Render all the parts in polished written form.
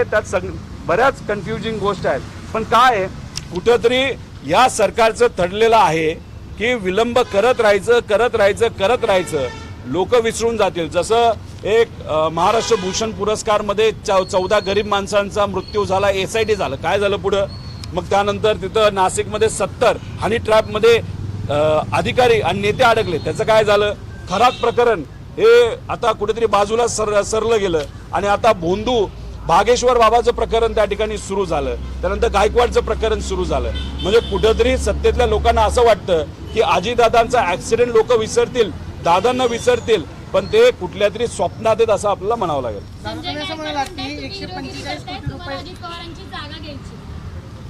आहे त्यात बऱ्याच कन्फ्युजिंग गोष्ट आहेत. पण काय आहे, कुठंतरी या सरकारचं ठरलेलं आहे की विलंब करत राहायचं, लोक विसरून जातील. जसं एक महाराष्ट्र भूषण पुरस्कारमध्ये 14 गरीब माणसांचा मृत्यू झाला, SIT झालं, काय झालं पुढं? मग त्यानंतर तिथं नाशिकमध्ये 70 हनी ट्रॅपमध्ये अधिकारी आणि नेते अडकले, त्याचं काय झालं? खरात प्रकरण हे आता कुठेतरी बाजूला सरलं गेलं. आणि आता भोंदू भागेश्वर बाबाचं प्रकरण त्या ठिकाणी सुरू झालं, त्यानंतर गायकवाडचं प्रकरण सुरू झालं. म्हणजे कुठेतरी सत्तेतल्या लोकांना असं वाटतं की अजितदादांचा ऍक्सिडेंट लोक विसरतील, दादांना विसरतील, पण ते कुठल्या तरी स्वप्नात आहेत असं आपल्याला म्हणावं लागेल.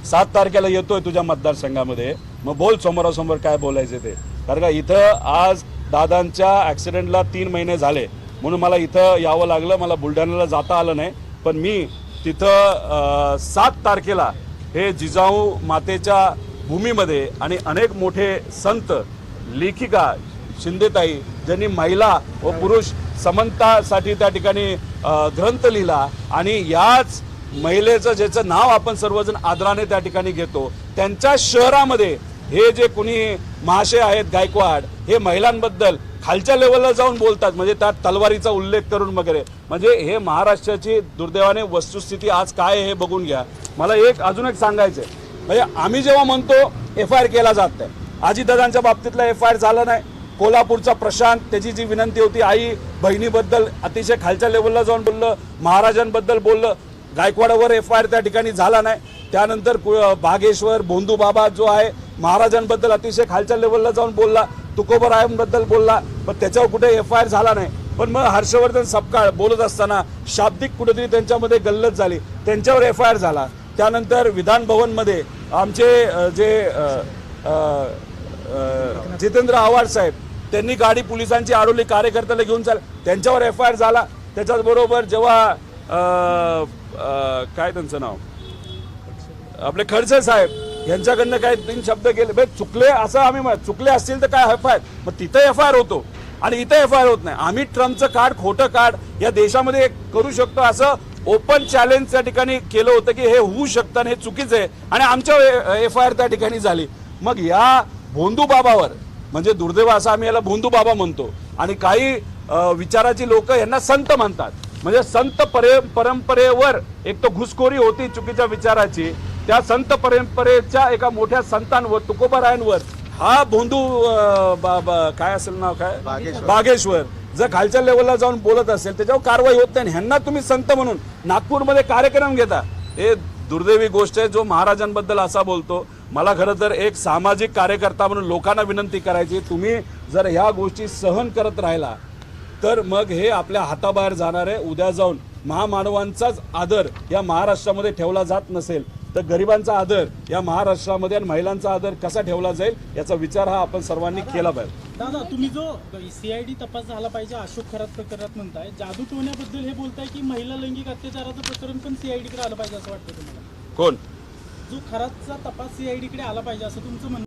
7 तारखेला येतोय तुझ्या मतदारसंघामध्ये, मग बोल समोरासमोर काय बोलायचं ते. कारण का इथं आज दादांच्या ऍक्सिडेंटला 3 महिने झाले म्हणून मला इथं यावं लागलं, मला बुलढाण्याला जाता आलं नाही. पण मी तिथं 7 तारखेला हे जिजाऊ मातेच्या भूमीमध्ये आणि अनेक मोठे संत, लेखिका शिंदेताई ज्यांनी महिला व पुरुष समानतासाठी त्या ठिकाणी ग्रंथ लिहिला, आणि याच महिलेचं ज्याचं नाव आपण सर्वजण आदराने त्या ठिकाणी घेतो, त्यांच्या शहरामध्ये हे जे कोणी महाशय आहेत गायकवाड, हे महिलांबद्दल खालच्या लेवलला जाऊन बोलतात, म्हणजे त्यात तलवारीचा उल्लेख करून वगैरे. म्हणजे हे महाराष्ट्राची दुर्दैवाने वस्तुस्थिती आज काय आहे हे बघून घ्या. मला अजून एक सांगायचं आहे, म्हणजे आम्ही जेव्हा म्हणतो FIR केला जात नाही, अजितदादांच्या बाबतीतला FIR झाला नाही. कोल्हापूरचा प्रशांत, त्याची जी विनंती होती, आई बहिणीबद्दल अतिशय खालच्या लेवलला जाऊन बोललं, महाराजांबद्दल बोललं, गायकवाडावर FIR त्या ठिकाणी झाला नाही. त्यानंतर भागेश्वर भोंदू बाबा जो आहे महाराजांबद्दल अतिशय खालच्या लेवलला जाऊन बोलला, तुकोबरायांबद्दल बोलला, पण त्याच्यावर कुठे FIR झाला नाही. पण मग हर्षवर्धन सपकाळ बोलत असताना शाब्दिक कुठेतरी त्यांच्यामध्ये गल्लत झाली, त्यांच्यावर FIR झाला. त्यानंतर विधान भवनमध्ये आमचे जे जितेंद्र आव्हाड साहेब, त्यांनी गाडी पोलिसांची अडवली, कार्यकर्त्याला घेऊन चाल, त्यांच्यावर FIR झाला. त्याच्याबरोबर जेव्हा काय त्यांचं नाव, आपले खडसे साहेब यांच्याकडनं काय 3 शब्द गेले, चुकले असं आम्ही चुकले असतील तर काय FIR, मग तिथं FIR होतो आणि इथं FIR होत नाही. आम्ही ट्रम्पचं कार्ड, खोटं कार्ड या देशामध्ये करू शकतो असं ओपन चॅलेंज त्या ठिकाणी केलं होतं की हे होऊ शकतं आणि हे चुकीचं आहे, आणि आमच्या FIR त्या ठिकाणी झाली. मग या भोंदू बाबावर, म्हणजे दुर्दैव असं आम्ही याला भोंदू बाबा म्हणतो, आणि काही विचाराची लोक यांना संत म्हणतात. म्हणजे संत परंपरेवर एक तो घुसखोरी होती चुकीच्या विचाराची, त्या संत परंपरेच्या एका मोठ्या संतांवर, तुकोबारायांवर हा भोंदू काय असेल नाव, काय बागेश्वर, जर खालच्या लेवलला जाऊन बोलत असेल त्याच्यावर कारवाई होत नाही. ह्यांना तुम्ही संत म्हणून नागपूरमध्ये कार्यक्रम घेता, हे दुर्दैवी गोष्ट आहे. जो महाराजांबद्दल असा बोलतो, मला खरं तर एक सामाजिक कार्यकर्ता म्हणून लोकांना विनंती करायची, तुम्ही जर ह्या गोष्टी सहन करत राहिला तर मग हे आपल्या हाताबाहेर जाणार आहे. उद्या जाऊन महामानवांचाच आदर या महाराष्ट्रामध्ये ठेवला जात नसेल तर गरिबांचा आदर या महाराष्ट्रामध्ये आणि महिलांचा आदर कसा ठेवला जाईल याचा विचार हा आपण सर्वांनी केला पाहिजे. दादा, तुम्ही जो CID तपास झाला पाहिजे अशोक खरात प्रकरणात म्हणताय, जादू टोण्याबद्दल हे बोलताय की महिला लैंगिक अत्याचाराचं प्रकरण पण CID कडे आलं पाहिजे असं वाटतं तुम्हाला? कोण? जो खरातचा तपास CID कडे आला पाहिजे असं तुमचं म्हणणं